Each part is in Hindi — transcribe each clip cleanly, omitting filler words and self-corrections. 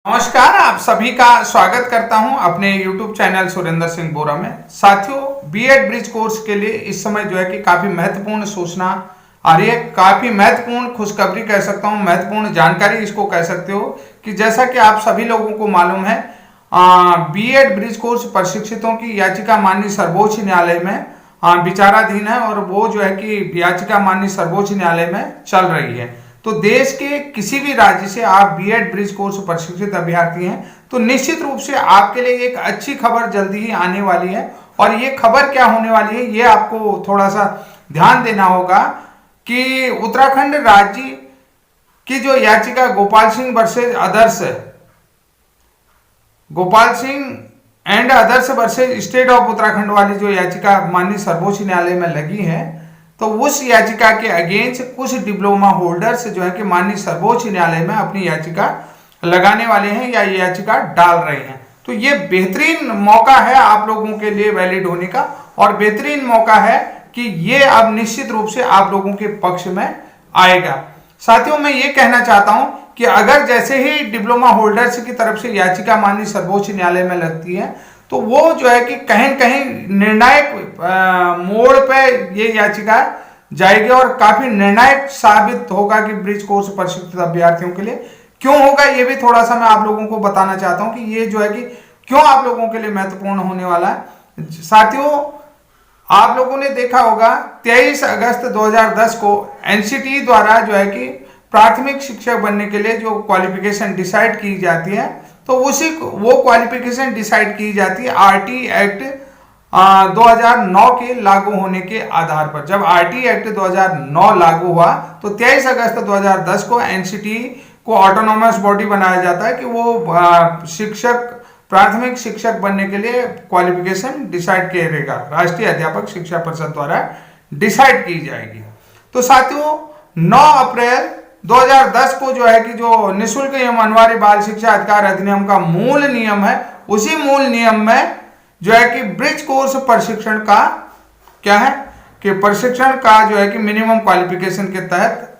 नमस्कार, आप सभी का स्वागत करता हूं अपने YouTube चैनल सुरेंद्र सिंह बोरा में। साथियों, बीएड ब्रिज कोर्स के लिए इस समय जो है कि काफी महत्वपूर्ण सूचना आ रही है, काफी महत्वपूर्ण खुशखबरी कह सकता हूं, महत्वपूर्ण जानकारी इसको कह सकते हो कि जैसा कि आप सभी लोगों को मालूम है, बीएड ब्रिज कोर्स प्रशिक्षितों की याचिका माननीय सर्वोच्च न्यायालय में विचाराधीन है और वो जो है कि याचिका माननीय सर्वोच्च न्यायालय में चल रही है। तो देश के किसी भी राज्य से आप बीएड ब्रिज कोर्स प्रशिक्षित अभ्यर्थी हैं तो निश्चित रूप से आपके लिए एक अच्छी खबर जल्दी ही आने वाली है। और ये खबर क्या होने वाली है, ये आपको थोड़ा सा ध्यान देना होगा कि उत्तराखंड राज्य की जो याचिका Gopal Singh versus others, Gopal Singh and others versus state of Uttarakhand वाली जो याचिका माननीय सर्वोच्च न्यायालय में लगी है, तो उस याचिका के अगेंस्ट कुछ डिप्लोमा होल्डर्स जो है कि माननीय सर्वोच्च न्यायालय में अपनी याचिका लगाने वाले हैं या ये याचिका डाल रहे हैं। तो ये बेहतरीन मौका है आप लोगों के लिए वैलिड होने का, और बेहतरीन मौका है कि ये अब निश्चित रूप से आप लोगों के पक्ष में आएगा। साथियों, मैं ये कहना चाहता हूं कि अगर जैसे ही डिप्लोमा होल्डर्स की तरफ से याचिका माननीय सर्वोच्च न्यायालय में लगती है तो वो जो है कि कहीं न कहीं निर्णायक मोड़ पे ये याचिका जाएगी और काफी निर्णायक साबित होगा कि ब्रिज कोर्स प्रशिक्षित अभ्यर्थियों के लिए क्यों होगा, ये भी थोड़ा सा मैं आप लोगों को बताना चाहता हूं कि ये जो है कि क्यों आप लोगों के लिए महत्वपूर्ण होने वाला है। साथियों, आप लोगों ने देखा होगा 23 अगस्त 2010 को एनसीटी द्वारा जो है कि प्राथमिक शिक्षक बनने के लिए जो क्वालिफिकेशन डिसाइड की जाती है, तो उसी वो क्वालिफिकेशन डिसाइड की जाती है आरटी एक्ट 2009 के लागू होने के आधार पर। जब आरटी एक्ट 2009 लागू हुआ तो 23 अगस्त 2010 को एनसीटी को ऑटोनोमस बॉडी बनाया जाता है कि वो शिक्षक, प्राथमिक शिक्षक बनने के लिए क्वालिफिकेशन डिसाइड करेगा, राष्ट्रीय अध्यापक शिक्षा परिषद द्वारा डिसाइड की जाएगी। तो साथियों, 9 अप्रैल 2010 को जो है कि जो निःशुल्क एवं अनिवार्य बाल शिक्षा अधिकार अधिनियम का मूल नियम है, उसी मूल नियम में जो है कि ब्रिज कोर्स प्रशिक्षण का क्या है कि प्रशिक्षण का जो है कि मिनिमम क्वालिफिकेशन के तहत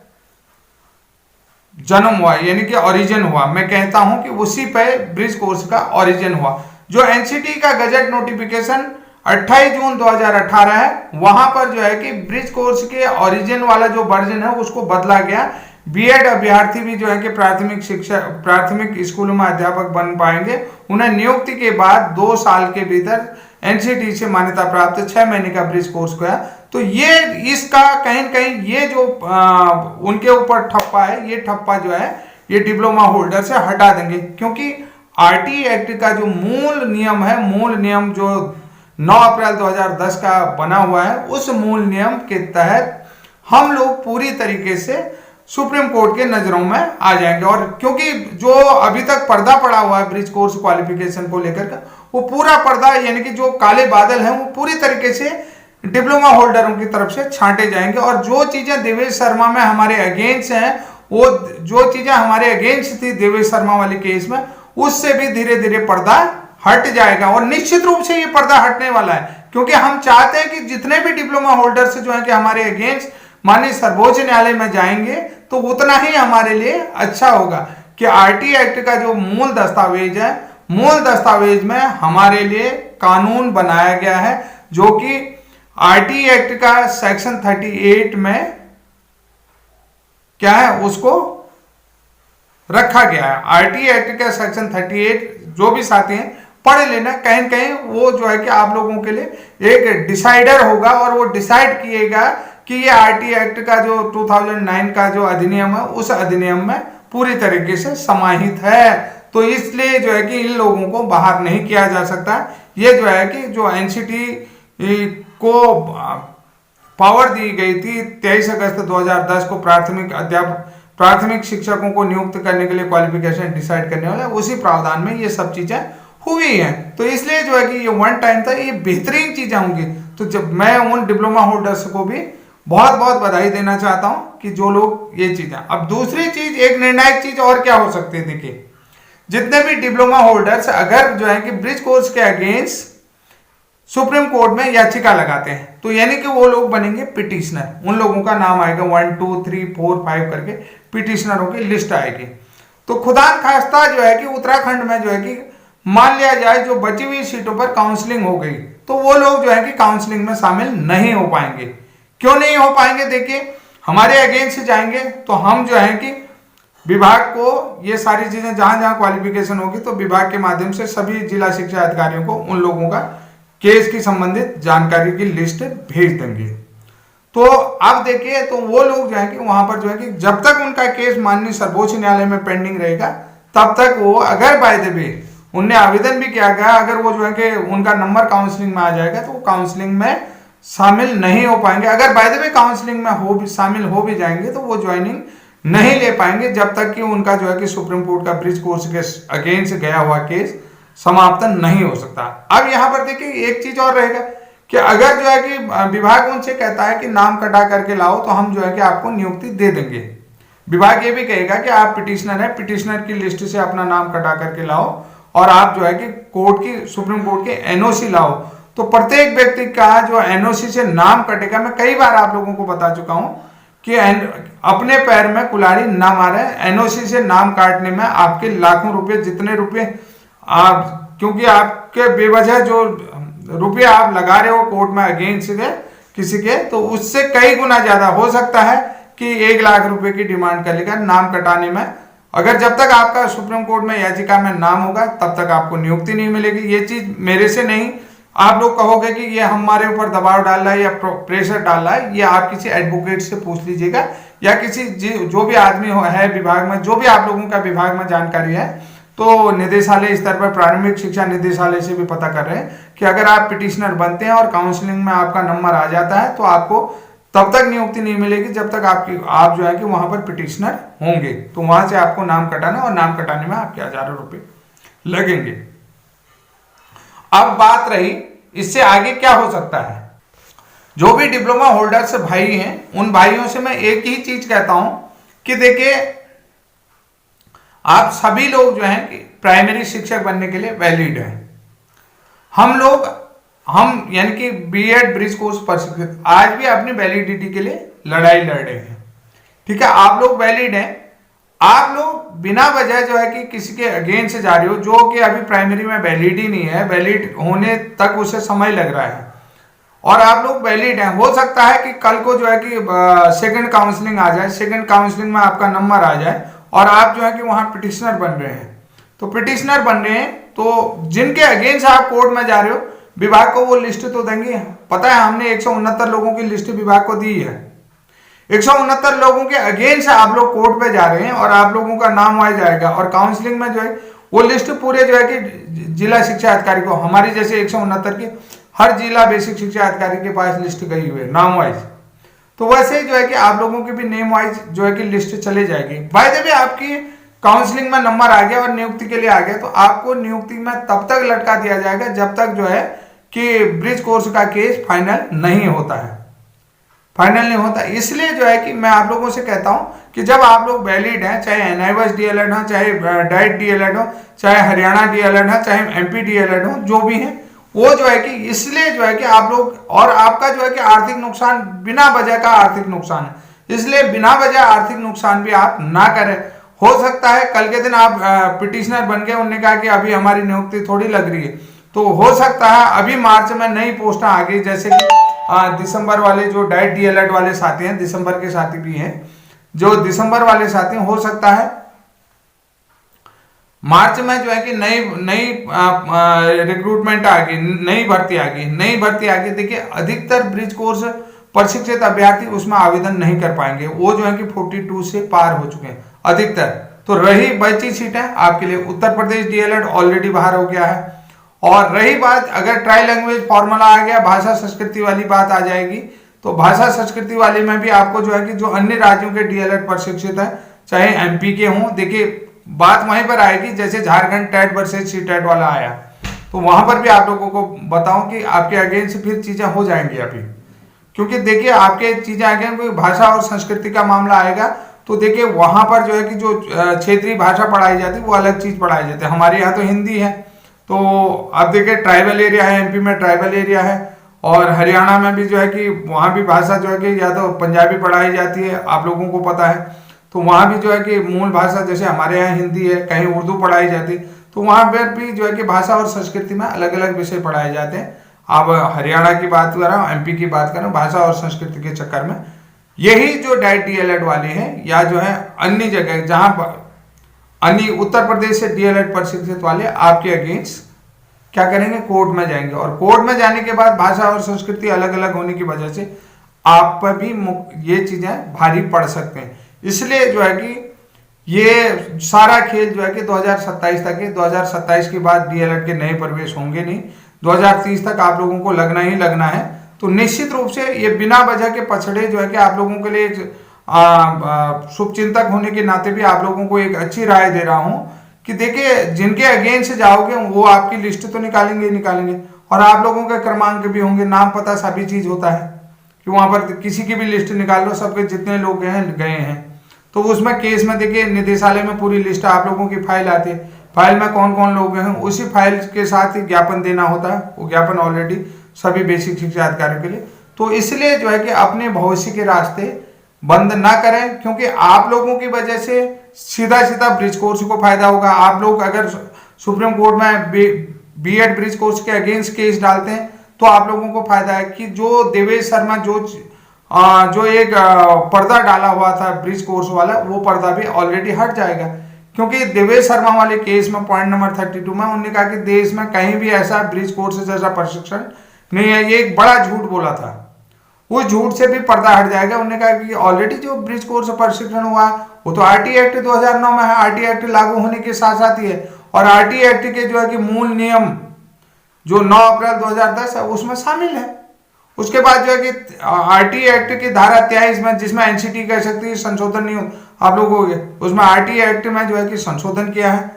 जन्म हुआ, यानी कि ओरिजिन हुआ। मैं कहता हूं कि उसी पे ब्रिज कोर्स का ओरिजिन हुआ। जो एनसीटी का गजट नोटिफिकेशन 28 जून 2018 है, वहां पर जो है कि ब्रिज कोर्स के ओरिजिन वाला जो वर्जन है उसको बदला गया। बीएड अभ्यर्थी भी जो है कि प्राथमिक शिक्षा, प्राथमिक स्कूलों में अध्यापक बन पाएंगे। उन्हें नियुक्ति के बाद 2 साल के भीतर एनसीटी से मान्यता प्राप्त 6 महीने का ब्रिज कोर्स को है। तो ये इसका कहीं न कहीं ये जो उनके ऊपर ठप्पा है, ये ठप्पा जो है ये डिप्लोमा होल्डर से हटा देंगे, क्योंकि आरटी एक्ट का जो मूल नियम है, मूल नियम जो 9 अप्रैल 2010 का बना हुआ है, उस मूल नियम के तहत हम लोग पूरी तरीके से सुप्रीम कोर्ट के नजरों में आ जाएंगे। और क्योंकि जो अभी तक पर्दा पड़ा हुआ है ब्रिज कोर्स क्वालिफिकेशन को लेकर का, वो पूरा पर्दा यानी कि जो काले बादल हैं वो पूरी तरीके से डिप्लोमा होल्डरों की तरफ से छांटे जाएंगे। और जो चीजें देवेश शर्मा में हमारे अगेंस्ट हैं, वो जो चीजें हमारे अगेंस्ट थी देवेश शर्मा वाले केस में, उससे भी धीरे धीरे पर्दा हट जाएगा। और निश्चित रूप से ये पर्दा हटने वाला है, क्योंकि हम चाहते हैं कि जितने भी डिप्लोमा होल्डर्स जो है कि हमारे अगेंस्ट माननीय सर्वोच्च न्यायालय में जाएंगे तो उतना ही हमारे लिए अच्छा होगा कि आरटी एक्ट का जो मूल दस्तावेज है, मूल दस्तावेज में हमारे लिए कानून बनाया गया है, जो कि आरटी एक्ट का सेक्शन 38 में क्या है उसको रखा गया है। आरटी एक्ट का सेक्शन 38 जो भी साथी हैं पढ़ लेना, कहीं न कहीं वो जो है कि आप लोगों के लिए एक डिसाइडर होगा और वो डिसाइड किएगा कि ये आरटी एक्ट का जो 2009 का जो अधिनियम है, उस अधिनियम में पूरी तरीके से समाहित है। तो इसलिए जो है कि इन लोगों को बाहर नहीं किया जा सकता। ये जो है कि जो एनसीटी को पावर दी गई थी 23 अगस्त 2010 को प्राथमिक शिक्षकों को नियुक्त करने के लिए क्वालिफिकेशन डिसाइड करने वाला, उसी प्रावधान में ये सब चीजें हुई हैं। तो इसलिए जो है कि ये वन टाइम था, ये बेहतरीन चीजें होंगी। तो जब मैं उन डिप्लोमा होल्डर्स को भी बहुत बहुत बधाई देना चाहता हूं कि जो लोग ये चीजें। अब दूसरी चीज, एक निर्णायक चीज और क्या हो सकती है, देखिए, जितने भी डिप्लोमा होल्डर्स अगर जो है कि ब्रिज कोर्स के अगेंस्ट सुप्रीम कोर्ट में याचिका लगाते हैं, तो यानी कि वो लोग बनेंगे पिटिशनर। उन लोगों का नाम आएगा 1 2 3 4 5 करके पिटिशनरों की लिस्ट आएगी। तो खुदा खास्ता जो है कि उत्तराखंड में जो है कि मान लिया जाए जो बची हुई सीटों पर काउंसलिंग हो गई, तो वो लोग जो है कि काउंसलिंग में शामिल नहीं हो पाएंगे। क्यों नहीं हो पाएंगे? देखिए, हमारे अगेंस्ट जाएंगे तो हम जो है कि विभाग को ये सारी चीजें जहां जहां क्वालिफिकेशन होगी तो विभाग के माध्यम से सभी जिला शिक्षा अधिकारियों को उन लोगों का केस की संबंधित जानकारी की लिस्ट भेज देंगे। तो अब देखिए, तो वो लोग जो है कि वहां पर जो है कि जब तक उनका केस माननीय सर्वोच्च न्यायालय में पेंडिंग रहेगा तब तक वो, अगर बाय द वे उनने आवेदन भी किया गया, अगर वो जो है कि उनका नंबर काउंसलिंग में आ जाएगा तो वो काउंसलिंग में शामिल नहीं हो पाएंगे। अगर बाय द वे काउंसलिंग में शामिल हो भी जाएंगे तो वो ज्वाइनिंग नहीं ले पाएंगे जब तक कि उनका जो है कि सुप्रीम कोर्ट का ब्रिज कोर्स के अगेंस्ट गया हुआ केस समाप्त नहीं हो सकता। अब यहां पर देखिए एक चीज और रहेगा कि अगर जो है कि विभाग उनसे कहता है कि नाम कटा करके लाओ तो हम जो है कि आपको नियुक्ति दे देंगे। विभाग ये भी कहेगा कि आप पिटिशनर है, पिटिशनर की लिस्ट से अपना नाम कटा करके लाओ और आप जो है कि कोर्ट की, सुप्रीम कोर्ट के एनओसी लाओ। तो प्रत्येक व्यक्ति का जो एनओसी से नाम कटेगा। मैं कई बार आप लोगों को बता चुका हूं कि अपने पैर में कुल्हाड़ी ना मारे। एनओसी से नाम काटने में आपके लाखों रुपए, जितने रुपए आप, क्योंकि आपके बेवजह जो रुपये आप लगा रहे हो कोर्ट में अगेंस्ट किसी के, तो उससे कई गुना ज्यादा हो सकता है कि 1 लाख रुपए की डिमांड कर लेगा नाम कटाने में। अगर जब तक आपका सुप्रीम कोर्ट में याचिका में नाम होगा तब तक आपको नियुक्ति नहीं मिलेगी। ये चीज मेरे से नहीं, आप लोग कहोगे कि ये हमारे ऊपर दबाव डाल रहा है या प्रेशर डाल रहा है, ये आप किसी एडवोकेट से पूछ लीजिएगा या किसी जो भी आदमी है विभाग में, जो भी आप लोगों का विभाग में जानकारी है, तो निदेशालय स्तर पर प्रारंभिक शिक्षा निदेशालय से भी पता कर रहे हैं कि अगर आप पिटिशनर बनते हैं और काउंसलिंग में आपका नंबर आ जाता है तो आपको तब तक नियुक्ति नहीं मिलेगी जब तक आप जो है कि वहां पर पिटिशनर होंगे। तो वहां से आपको नाम कटाना, और नाम कटाने में आपके हजारों रुपए लगेंगे। अब बात रही इससे आगे क्या हो सकता है। जो भी डिप्लोमा होल्डर्स भाई हैं, उन भाइयों से मैं एक ही चीज कहता हूं कि देखिए, आप सभी लोग जो हैं कि प्राइमरी शिक्षक बनने के लिए वैलिड हैं। हम यानी कि बीएड ब्रिज कोर्स प्रशिक्षित आज भी अपनी वैलिडिटी के लिए लड़ाई लड़ रहे हैं। ठीक है, आप लोग वैलिड हैं। आप लोग बिना वजह जो है कि किसी के अगेंस्ट जा रहे हो, जो कि अभी प्राइमरी में वैलिड ही नहीं है, वैलिड होने तक उसे समय लग रहा है, और आप लोग वैलिड हैं। हो सकता है कि कल को जो है कि सेकंड काउंसलिंग आ जाए, सेकंड काउंसलिंग में आपका नंबर आ जाए और आप जो है कि वहां पिटिशनर बन रहे हैं। तो पिटिशनर बन रहे हैं तो जिनके अगेंस्ट आप कोर्ट में जा रहे हो, विभाग को वो लिस्ट तो देंगे। पता है, हमने 169 लोगों की लिस्ट विभाग को दी है। 169 लोगों के अगेंस्ट आप लोग कोर्ट पे जा रहे हैं और आप लोगों का नाम वहां जाएगा, और काउंसलिंग में जो है वो लिस्ट पूरे जो है कि जिला शिक्षा अधिकारी को, हमारी जैसे 169 की हर जिला बेसिक शिक्षा अधिकारी के पास लिस्ट गई हुई है नाम वाइज। तो वैसे जो है कि आप लोगों की भी नेम वाइज जो है कि लिस्ट चले जाएगी। बाय द वे, आपकी काउंसलिंग में नंबर आ गया और नियुक्ति के लिए आ गया तो आपको नियुक्ति में तब तक लटका दिया जाएगा जब तक जो है कि ब्रिज कोर्स का केस फाइनल नहीं होता है, फाइनल नहीं होता। इसलिए जो है कि मैं आप लोगों से कहता हूं कि जब आप लोग वैलिड हैं, चाहे एनआईवास डीएलएड हो, चाहे डाइट डीएलएड हो, चाहे हरियाणा डीएलएड हो, चाहे एमपी डीएलएड हो, जो भी है वो जो है कि इसलिए जो है कि आप लोग, और आपका जो है कि आर्थिक नुकसान बिना वजह का आर्थिक नुकसान है, इसलिए बिना वजह आर्थिक नुकसान भी आप ना करें। हो सकता है कल के दिन आप पिटिशनर बन गए, उन्होंने कहा कि अभी हमारी नियुक्ति थोड़ी लग रही है, तो हो सकता है अभी मार्च में नई पोस्टें आ गई, जैसे कि दिसंबर वाले जो डाइट डीएलएड वाले साथी हैं, दिसंबर के साथी भी हैं, जो दिसंबर वाले साथी, हो सकता है मार्च में जो है कि नई रिक्रूटमेंट आ गई, नई भर्ती आ गई। देखिए, अधिकतर ब्रिज कोर्स प्रशिक्षित अभ्यर्थी उसमें आवेदन नहीं कर पाएंगे, वो जो है कि 42 से पार हो चुके हैं अधिकतर। तो रही बची सीटें आपके लिए, उत्तर प्रदेश डीएलएड ऑलरेडी बाहर हो गया है। और रही बात, अगर ट्राई लैंग्वेज फॉर्मूला आ गया, भाषा संस्कृति वाली बात आ जाएगी, तो भाषा संस्कृति वाले में भी आपको जो है कि जो अन्य राज्यों के डीएलएड प्रशिक्षित है, चाहे एमपी के हों, देखिए बात वहीं पर आएगी जैसे झारखंड टेट वर्सेस सीटेट वाला आया, तो वहां पर भी आप लोगों को बताऊं कि आपके अगेंस्ट फिर चीजें हो जाएंगी अभी, क्योंकि देखिए आपके चीजें आगे कोई भाषा और संस्कृति का मामला आएगा तो देखिए वहां पर जो है कि जो क्षेत्रीय भाषा पढ़ाई जाती है वो अलग चीज पढ़ाई जाती है। हमारे यहाँ तो हिंदी है, तो अब देखिए ट्राइबल एरिया है, एमपी में ट्राइबल एरिया है, और हरियाणा में भी जो है कि वहां भी भाषा जो है कि या तो पंजाबी पढ़ाई जाती है, आप लोगों को पता है। तो वहाँ भी जो है कि मूल भाषा, जैसे हमारे यहाँ हिंदी है, कहीं उर्दू पढ़ाई जाती, तो वहाँ पर भी जो है कि भाषा और संस्कृति में अलग अलग विषय पढ़ाए जाते हैं। अब हरियाणा की बात कर रहा हूँ, एमपी की बात कर रहा हूँ, भाषा और संस्कृति के चक्कर में यही जो डाइट डीएलएड वाले हैं या जो है अन्य जगह जहाँ अन्य उत्तर प्रदेश से डीएलएड प्रशिक्षित वाले आपके अगेंस्ट क्या करेंगे, कोर्ट में जाएंगे। और कोर्ट में जाने के बाद भाषा और संस्कृति अलग अलग होने की वजह से आप पर भी ये चीजें भारी पड़ सकते हैं। इसलिए जो है कि ये सारा खेल जो है कि 2027 तक है। 2027 के बाद डीएलएड के नए प्रवेश होंगे नहीं, 2030 तक आप लोगों को लगना ही लगना है। तो निश्चित रूप से ये बिना वजह के पछड़े जो है कि आप लोगों के लिए शुभचिंतक होने के नाते भी आप लोगों को एक अच्छी राय दे रहा हूं कि देखिए, जिनके अगेंस्ट जाओगे वो आपकी लिस्ट तो निकालेंगे ही निकालेंगे, और आप लोगों के क्रमांक भी होंगे, नाम पता सभी चीज होता है कि वहां पर किसी की भी लिस्ट निकाल लो, सबके जितने लोग गए हैं। तो उसमें केस में देखिए निदेशालय में पूरी लिस्ट आप लोगों की फाइल आती है, फाइल में कौन कौन लोग हैं, उसी फाइल के साथ ही ज्ञापन देना होता है। वो ज्ञापन ऑलरेडी सभी बेसिक शिक्षा अधिकारियों के लिए। तो इसलिए जो है कि अपने भविष्य के रास्ते बंद ना करें, क्योंकि आप लोगों की वजह से सीधा सीधा ब्रिज कोर्स को फायदा होगा। आप लोग अगर सुप्रीम कोर्ट में बीएड ब्रिज कोर्स के अगेंस्ट केस डालते हैं तो आप लोगों को फायदा है कि जो देवेश शर्मा जो एक पर्दा डाला हुआ था ब्रिज कोर्स वाला, वो पर्दा भी ऑलरेडी हट जाएगा। क्योंकि देवेश शर्मा वाले केस में पॉइंट नंबर 32 में उन्होंने कहा कि देश में कहीं भी ऐसा ब्रिज कोर्स जैसा प्रशिक्षण नहीं है। ये एक बड़ा झूठ बोला था, उस झूठ से भी पर्दा हट जाएगा। उन्होंने कहा कि ऑलरेडी जो ब्रिज कोर्स प्रशिक्षण हुआ वो तो आरटी एक्ट 2009 में है, आरटी एक्ट लागू होने के साथ साथ ही है, और आरटी एक्ट के जो है कि मूल नियम जो 9 अप्रैल 2010 है उसमें शामिल है। उसके बाद जो है कि आरटी एक्ट की धारा 23 में, जिसमें एनसीटी कह सकती है संशोधन नहीं हो आप लोगों के, उसमें आरटी एक्ट में जो है कि संशोधन किया है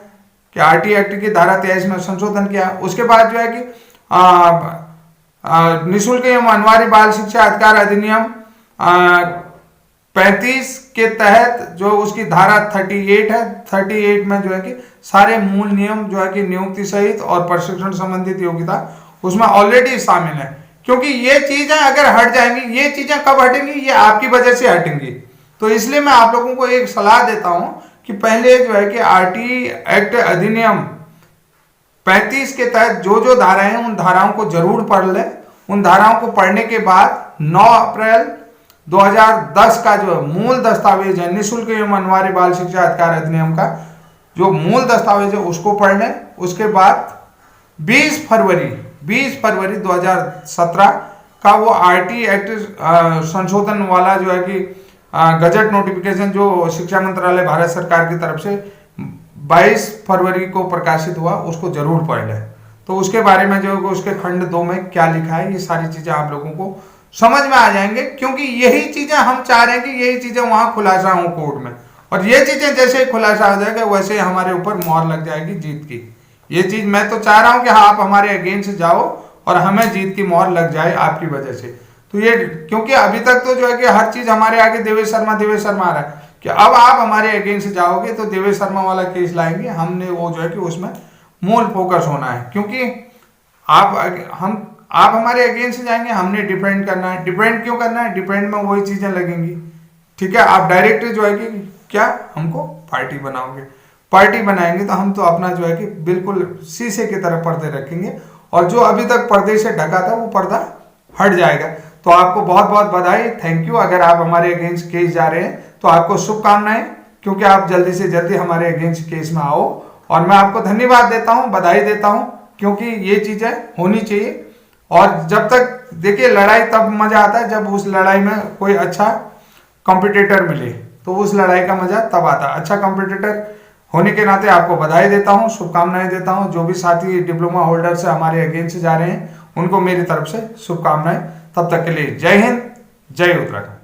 कि आरटी एक्ट की धारा 23 में संशोधन किया है। उसके बाद जो है कि निःशुल्क एवं अनिवार्य बाल शिक्षा अधिकार अधिनियम 35 के तहत जो उसकी धारा 38 है, 38 में जो है कि सारे मूल नियम जो है कि नियुक्ति सहित और प्रशिक्षण संबंधित योग्यता उसमें ऑलरेडी शामिल है। क्योंकि ये चीजें अगर हट जाएंगी, ये चीजें कब हटेंगी, ये आपकी वजह से हटेंगी। तो इसलिए मैं आप लोगों को एक सलाह देता हूं कि पहले जो है कि आरटी एक्ट अधिनियम 35 के तहत जो जो धाराएं हैं उन धाराओं को जरूर पढ़ ले। उन धाराओं को पढ़ने के बाद 9 अप्रैल 2010 का जो मूल दस्तावेज है निःशुल्क एवं अनिवार्य बाल शिक्षा अधिकार अधिनियम का जो मूल दस्तावेज है उसको पढ़ लें। उसके बाद 20 फरवरी 2017 का वो आरटी एक्ट संशोधन वाला जो है कि गजट नोटिफिकेशन जो शिक्षा मंत्रालय भारत सरकार की तरफ से 22 फरवरी को प्रकाशित हुआ, उसको जरूर पढ़ लें। तो उसके बारे में जो उसके खंड 2 में क्या लिखा है, ये सारी चीजें आप लोगों को समझ में आ जाएंगे। क्योंकि यही चीजें हम चाह रहे हैं कि यही चीजें वहां खुलासा हो कोर्ट में, और ये चीजें जैसे खुलासा हो जाएगा वैसे हमारे ऊपर मोहर लग जाएगी जीत की। ये चीज मैं तो चाह रहा हूं कि हाँ आप हमारे अगेंस्ट जाओ और हमें जीत की मोहर लग जाए आपकी वजह से। तो ये क्योंकि अभी तक तो जो है कि हर चीज हमारे आगे देवेश शर्मा आ रहा है कि अब आप हमारे अगेंस्ट जाओगे तो देवेश शर्मा वाला केस लाएंगे। हमने वो जो है कि उसमें मूल फोकस होना है, क्योंकि आप हमारे अगेंस्ट जाएंगे, हमने डिफेंड करना है। डिफेंड क्यों करना है, डिफेंड में वही चीजें लगेंगी। ठीक है, आप डायरेक्ट जो है कि क्या हमको पार्टी बनाओगे, पार्टी बनाएंगे तो हम तो अपना जो है कि बिल्कुल शीशे की तरह पर्दे रखेंगे, और जो अभी तक पर्दे से ढका था वो पर्दा हट जाएगा। तो आपको बहुत बहुत बधाई, थैंक यू। अगर आप हमारे अगेंस्ट केस जा रहे हैं तो आपको शुभकामनाएं, क्योंकि आप जल्दी से जल्दी हमारे अगेंस्ट केस में आओ। और मैं आपको धन्यवाद देता हूं, बधाई देता हूं, क्योंकि ये चीजें होनी चाहिए। और जब तक देखिए लड़ाई तब मजा आता है जब उस लड़ाई में कोई अच्छा कॉम्पिटिटर मिले, तो उस लड़ाई का मजा तब आता है। अच्छा कॉम्पिटिटर होने के नाते आपको बधाई देता हूं, शुभकामनाएं देता हूं। जो भी साथी डिप्लोमा होल्डर से हमारे अगेंस्ट जा रहे हैं उनको मेरी तरफ से शुभकामनाएं। तब तक के लिए जय हिंद, जय उत्तराखंड।